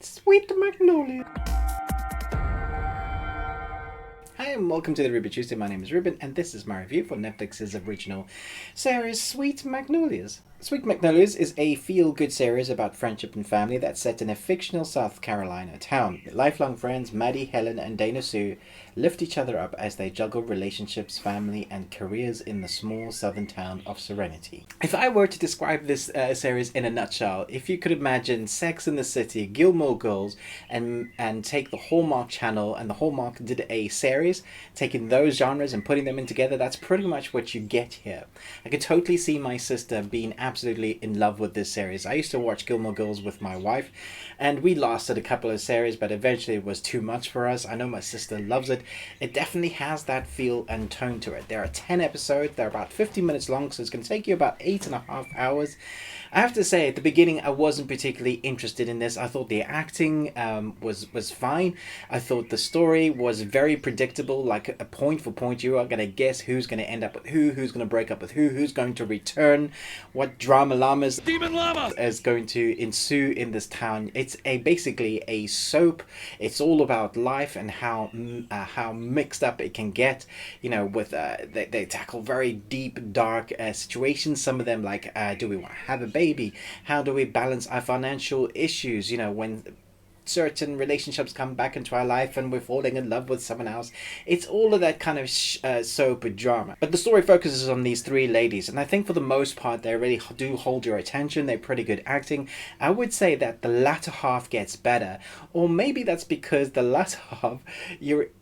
Sweet Magnolias. Hi and welcome to the Ruby Tuesday. My name is Ruben and this is my review for Netflix's original series Sweet Magnolias. Sweet Magnolias is a feel-good series about friendship and family that's set in a fictional South Carolina town. Lifelong friends Maddie, Helen and Dana Sue lift each other up as they juggle relationships, family and careers in the small southern town of Serenity. If I were to describe this series in a nutshell, if you could imagine Sex in the City, Gilmore Girls and take the Hallmark channel, and the Hallmark did a series taking those genres and putting them in together, that's pretty much what you get here. I could totally see my sister being absolutely in love with this series. I used to watch Gilmore Girls with my wife and we lasted a couple of series, but eventually it was too much for us. I know my sister loves it. It definitely has that feel and tone to it. There are 10 episodes, they're about 50 minutes long, so it's going to take you about 8.5 hours. I have to say, at the beginning, I wasn't particularly interested in this. I thought the acting was fine. I thought the story was very predictable, like a point for point. You are going to guess who's going to end up with who's going to break up with who's going to return, what drama llamas Demon Llama is going to ensue in this town. It's basically a soap. It's all about life and how mixed up it can get. You know, with they tackle very deep, dark situations. Some of them like, do we want to have a baby? How do we balance our financial issues? You know, when certain relationships come back into our life and we're falling in love with someone else. It's all of that kind of soap drama. But the story focuses on these three ladies, and I think for the most part they really do hold your attention. They're pretty good acting. I would say that the latter half gets better, or maybe that's because the latter half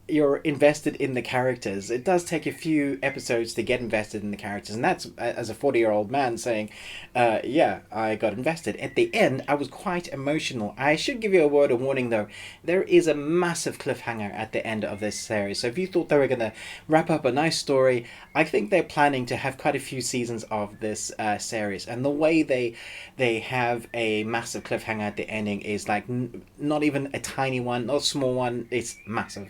you're invested in the characters. It does take a few episodes to get invested in the characters, and that's as a 40-year-old man saying, yeah, I got invested. At the end, I was quite emotional. I should give you a word of warning though. There is a massive cliffhanger at the end of this series, so if you thought they were going to wrap up a nice story, I think they're planning to have quite a few seasons of this series, and the way they have a massive cliffhanger at the ending is like not even a tiny one, not a small one, it's massive.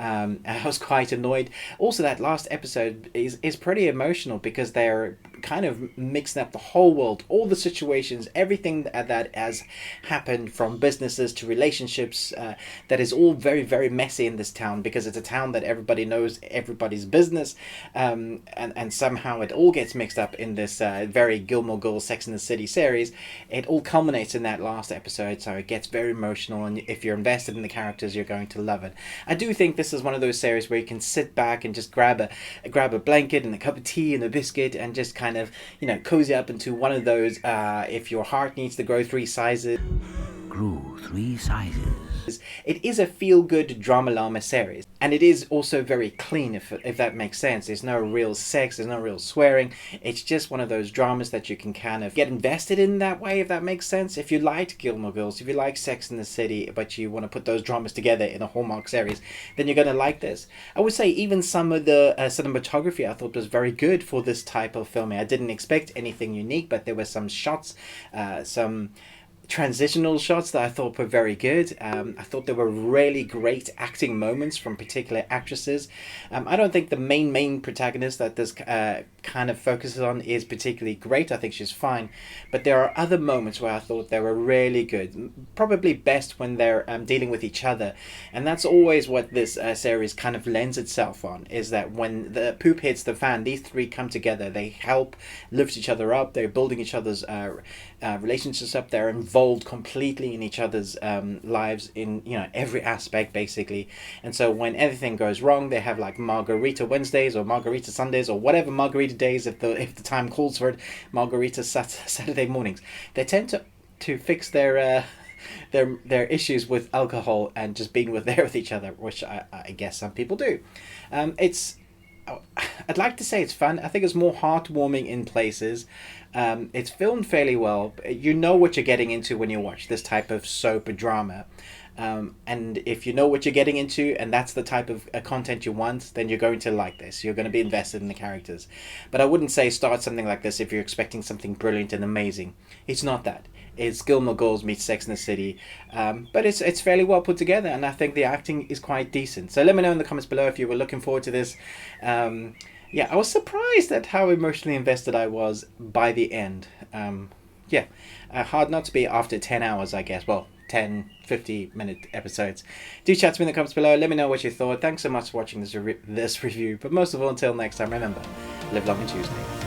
I was quite annoyed. Also, that last episode is pretty emotional because they're kind of mixing up the whole world, all the situations, everything that has happened from businesses to relationships. That is all very, very messy in this town because it's a town that everybody knows everybody's business, and somehow it all gets mixed up in this very Gilmore Girls Sex in the City series. It all culminates in that last episode, so it gets very emotional, and if you're invested in the characters, you're going to love it. I do think this is one of those series where you can sit back and just grab a blanket and a cup of tea and a biscuit and just kind of, you know, cozy up into one of those if your heart needs to grow 3 sizes. Grew 3 sizes. It is a feel-good drama llama series, and it is also very clean, if that makes sense. There's no real sex, there's no real swearing. It's just one of those dramas that you can kind of get invested in that way, if that makes sense. If you liked Gilmore Girls, if you like Sex in the City, but you want to put those dramas together in a Hallmark series, then you're going to like this. I would say even some of the cinematography I thought was very good for this type of filming. I didn't expect anything unique, but there were some shots, some transitional shots that I thought were very good. I thought there were really great acting moments from particular actresses. I don't think the main protagonist that this kind of focuses on is particularly great. I think she's fine, but there are other moments where I thought they were really good. Probably best when they're dealing with each other, and that's always what this series kind of lends itself on, is that when the poop hits the fan, these three come together, they help lift each other up, they're building each other's relationships up, they're involved completely in each other's lives in, you know, every aspect basically. And so when everything goes wrong, they have like Margarita Wednesdays or Margarita Sundays or whatever margarita days, if the time calls for it, Margarita Saturday mornings. They tend to fix their issues with alcohol and just being there with each other, which I guess some people do. I'd like to say it's fun. I think it's more heartwarming in places. It's filmed fairly well. You know what you're getting into when you watch this type of soap drama. And if you know what you're getting into and that's the type of content you want, then you're going to like this. You're going to be invested in the characters. But I wouldn't say start something like this if you're expecting something brilliant and amazing. It's not that. It's Gilmore Girls meets Sex in the City, but it's fairly well put together, and I think the acting is quite decent. So let me know in the comments below if you were looking forward to this. Yeah, I was surprised at how emotionally invested I was by the end. Yeah, hard not to be after 10 hours, I guess. Well, 10, 50-minute episodes. Do chat to me in the comments below. Let me know what you thought. Thanks so much for watching this review. But most of all, until next time, remember, live long and Tuesday.